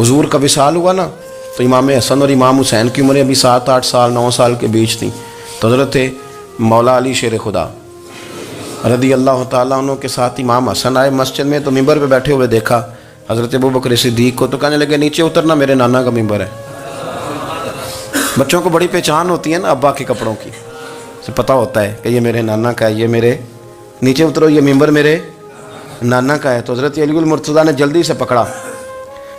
हुजूर का विसाल हुआ ना, तो इमाम हसन और इमाम हुसैन की उम्रें अभी 7-8 साल 9 साल के बीच थी। तो हज़रत मौला अली शेर खुदा रदी अल्लाह ताला अन्हु के साथ इमाम हसन आए मस्जिद में, तो मिंबर पे बैठे हुए देखा हज़रत अबू बकर सिद्दीक़ को, तो कहने लगे नीचे उतरना, मेरे नाना का मिंबर है। बच्चों को बड़ी पहचान होती है ना अब्बा के कपड़ों की, से पता होता है कि ये मेरे नाना का है, ये मेरे, नीचे उतरो, ये मिंबर मेरे नाना का है। तो हज़रत अली मुर्तज़ा ने जल्दी से पकड़ा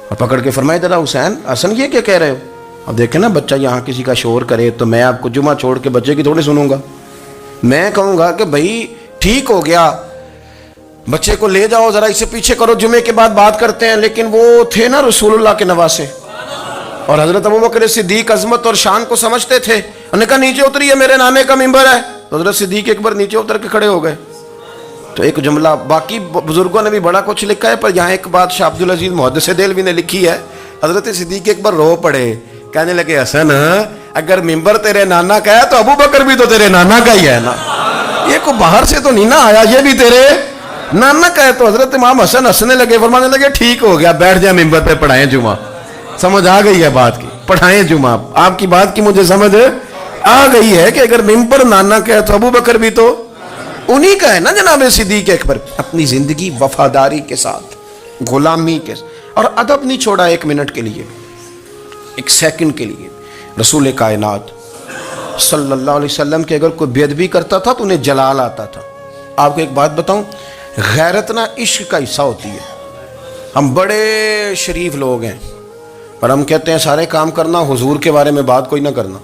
और पकड़ के फरमाया दादा हुसैन हसन ये क्या कह रहे हो? अब देखें ना बच्चा यहाँ किसी का शोर करे तो मैं आपको जुमा छोड़ के बच्चे की थोड़ी सुनूंगा। मैं कहूँगा कि भाई ठीक हो गया, बच्चे को ले जाओ ज़रा इससे पीछे करो, जुमे के बाद बात करते हैं। लेकिन वो थे ना रसूलुल्लाह के नवासे, और हज़रत अबू बकर सिद्दीक़ अज़मत और शान को समझते थे। उन्होंने कहा नीचे उतरिए, मेरे नाने का मिंबर है। तो हज़रत सिद्दीक़ एक बार नीचे उतर के खड़े हो गए। तो एक जुमला, बाकी बुजुर्गों ने भी बड़ा कुछ लिखा है, पर यहाँ एक बात शाह अब्दुल अजीज मुहद्दिस देलवी ने लिखी है। हज़रत सिद्दीक़ एक बार रो पड़े, कहने लगे हसन अगर मिंबर तेरे नाना का है तो अबू बकर भी तो तेरे नाना का ही है ना, ये को बाहर से तो नहीं ना आया, ये भी तेरे नाना का है। तो हज़रत इमाम हसन हंसने लगे, फरमाने लगे ठीक हो गया, बैठ जाए मिंबर पे, पढ़ाएं जुमा। समझ आ गई है बात की, पढ़ाएं जुमा। आपकी बात की मुझे समझ आ गई है कि अगर मिंबर नाना का है तो अबू बकर भी तो उन्हीं का है ना जनाब सिद्दीक़ अकबर। अपनी जिंदगी वफादारी के साथ, गुलामी के साथ, और अदब नहीं छोड़ा एक मिनट के लिए, एक सेकंड के लिए। रसूल कायनात सल्लल्लाहु अलैहि वसल्लम के अगर कोई बेअदबी करता था तो उन्हें जलाल आता था। आपको एक बात बताऊं, गैरत ना इश्क का हिस्सा होती है। हम बड़े शरीफ लोग हैं पर हम कहते हैं सारे काम करना, हुजूर के बारे में बात कोई ना करना,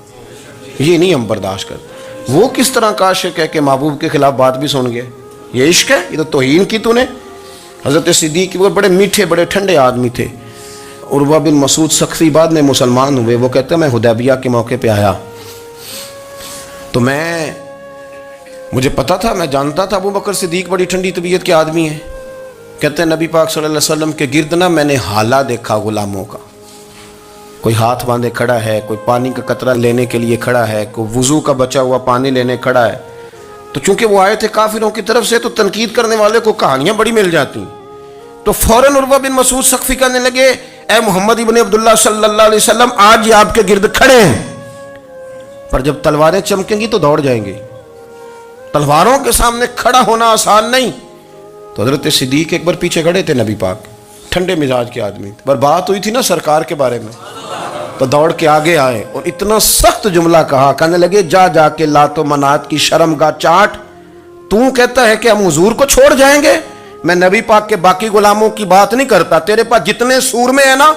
ये नहीं हम बर्दाश्त करते। वो किस तरह का आशिक है कि महबूब के खिलाफ बात भी सुन गए, ये इश्क है? ये तो तौहीन की तूने। हज़रत सिद्दीक़ वो बड़े मीठे बड़े ठंडे आदमी थे। उर्वा बिन मसूद सख्ती बाद में मुसलमान हुए। वो कहते हैं मैं हुदैबिया के मौके पे आया तो मुझे पता था, मैं जानता था अबू बकर सिद्दीक़ बड़ी ठंडी तबीयत के आदमी हैं। कहते हैं नबी पाक सल्लल्लाहु अलैहि वसल्लम के गिर्द ना मैंने हाला देखा गुलामों का, कोई हाथ बांधे खड़ा है, कोई पानी का कतरा लेने के लिए खड़ा है, कोई वुजू का बचा हुआ पानी लेने खड़ा है। तो चूंकि वो आए थे काफिरों की तरफ से, तो तनकीद करने वाले को कहानियां बड़ी मिल जाती। तो फौरन उर्वा बिन मसूद सख्फी कहने लगे ए मोहम्मद इब्न अब्दुल्लाह सल्लल्लाहु अलैहि वसल्लम आज ये आपके गिर्द खड़े हैं, पर जब तलवारें चमकेंगी तो दौड़ जाएंगे। तलवारों के सामने खड़ा होना आसान नहीं। तो हज़रत सिद्दीक़ एक बार पीछे खड़े थे, नबी पाक ठंडे मिजाज के आदमी, पर बात हुई थी ना सरकार के बारे में, तो दौड़ के आगे आए और इतना सख्त जुमला कहा, कहने लगे जा जाके लातो मनात की शर्मगाह चाट, तू कहता है कि हम हुजूर को छोड़ जाएंगे? मैं नबी पाक के बाकी गुलामों की बात नहीं करता, तेरे पास जितने सूरमे है ना